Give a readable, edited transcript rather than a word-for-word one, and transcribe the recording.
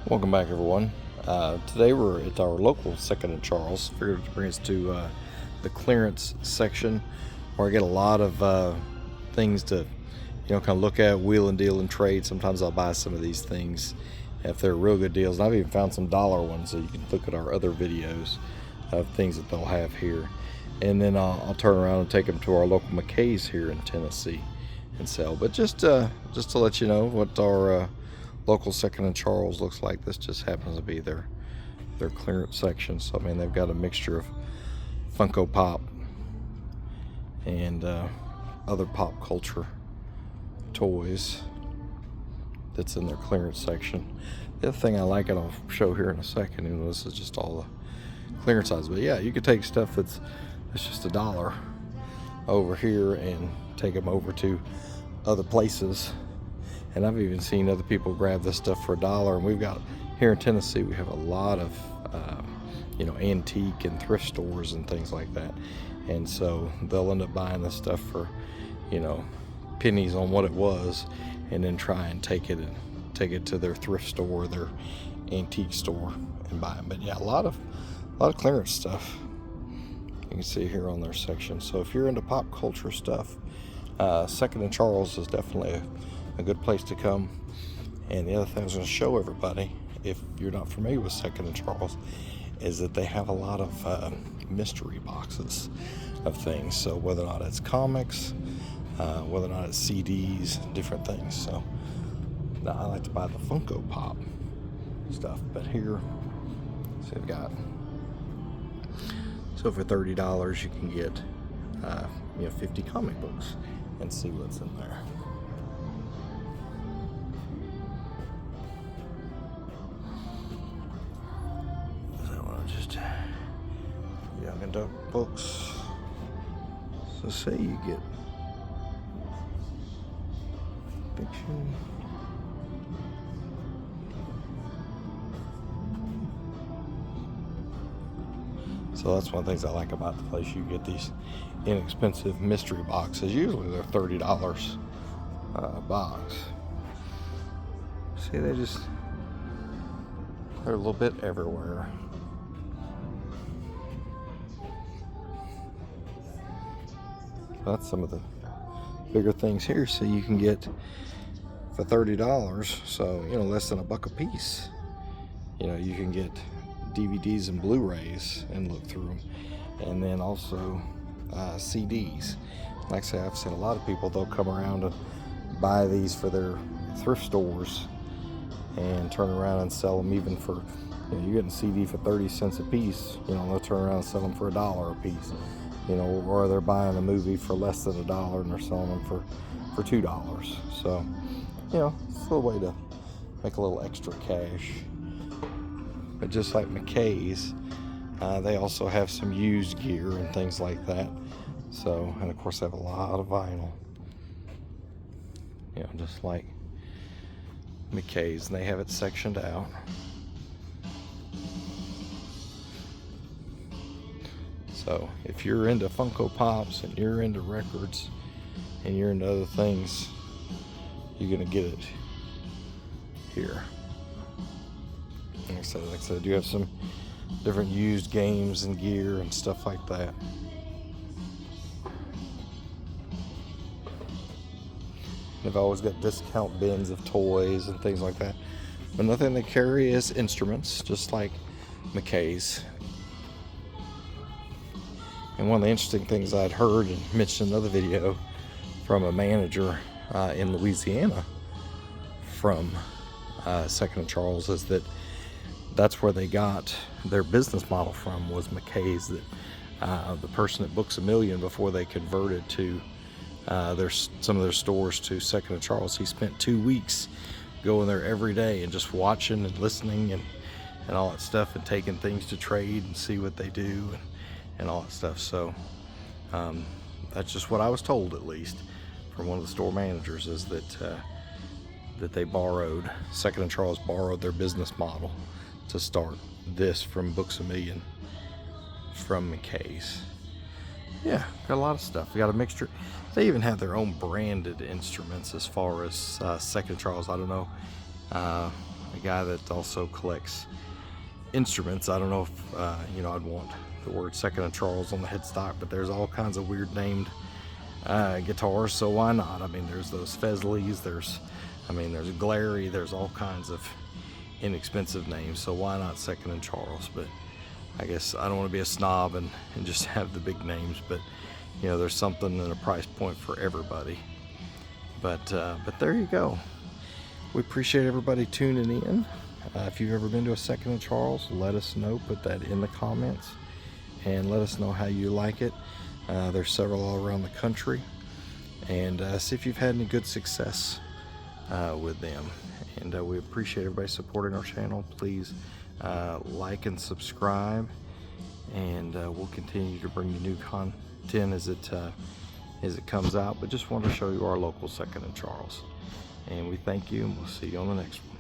Welcome back, everyone. Today we're at our local Second and Charles. Figured to bring us to the clearance section, where I get a lot of things to, kind of look at, wheel and deal and trade. Sometimes I'll buy some of these things if they're real good deals. And I've even found some dollar ones, so you can look at our other videos of things that they'll have here. And then I'll turn around and take them to our local McKay's here in Tennessee and sell. But just to let you know what our local Second and Charles looks like. This just happens to be their clearance section. So I mean, they've got a mixture of Funko Pop and other pop culture toys that's in their clearance section. The other thing I like, and I'll show here in a second, and this is just all the clearance size. But yeah, you could take stuff that's just $1 over here and take them over to other places. And I've even seen other people grab this stuff for $1. And we've got, here in Tennessee, we have a lot of, antique and thrift stores and things like that. And so they'll end up buying this stuff for, pennies on what it was, and then try and take it to their thrift store, their antique store, and buy them. But yeah, a lot of clearance stuff you can see here on their section. So if you're into pop culture stuff, Second and Charles is definitely a good place to come. And the other thing I was going to show everybody, if you're not familiar with Second and Charles, is that they have a lot of mystery boxes of things. So whether or not it's comics, whether or not it's CDs, different things. So now I like to buy the Funko Pop stuff, but here, so they've got, so for $30 you can get 50 comic books and see what's in there. Young adult books. So say you get fiction. So that's one of the things I like about the place. You get these inexpensive mystery boxes. Usually they're $30 a box. See, they're a little bit everywhere. That's some of the bigger things here. So you can get for $30, so less than $1 a piece. You can get DVDs and Blu-rays and look through them, and then also CDs. Like I say, I've seen a lot of people, they'll come around and buy these for their thrift stores and turn around and sell them even for, you're getting a CD for 30 cents a piece. They'll turn around and sell them for $1 a piece. Or they're buying a movie for less than $1 and they're selling them for $2. So, it's a little way to make a little extra cash. But just like McKay's, they also have some used gear and things like that. So, and of course they have a lot of vinyl. Just like McKay's, and they have it sectioned out. So if you're into Funko Pops and you're into records and you're into other things, you're gonna get it here. Like I said, I do have some different used games and gear and stuff like that. They've always got discount bins of toys and things like that. But nothing they carry is instruments, just like McKay's. And one of the interesting things I'd heard and mentioned in another video from a manager in Louisiana from Second and Charles is that's where they got their business model from, was McKay's. That the person at Books A Million, before they converted to some of their stores to Second and Charles, he spent 2 weeks going there every day and just watching and listening and all that stuff, and taking things to trade and see what they do and all that stuff. So that's just what I was told, at least from one of the store managers, is that they borrowed, Second and Charles borrowed their business model to start this from Books A Million from McKay's. Yeah, got a lot of stuff. We got a mixture. They even have their own branded instruments as far as Second Charles. I don't know a guy that also collects instruments. I don't know if you know, I'd want the word Second and Charles on the headstock, but there's all kinds of weird named guitars, so why not? I mean, there's those Fesleys, there's Glary, there's all kinds of inexpensive names, so why not Second and Charles? But I guess I don't want to be a snob and just have the big names, but you know, there's something in a price point for everybody. But there you go. We appreciate everybody tuning in. If you've ever been to a Second and Charles, let us know. Put that in the comments and let us know how you like it. There's several all around the country, and see if you've had any good success with them. And we appreciate everybody supporting our channel. Please like and subscribe, and we'll continue to bring you new content as it comes out. But just wanted to show you our local Second and Charles, and we thank you, and we'll see you on the next one.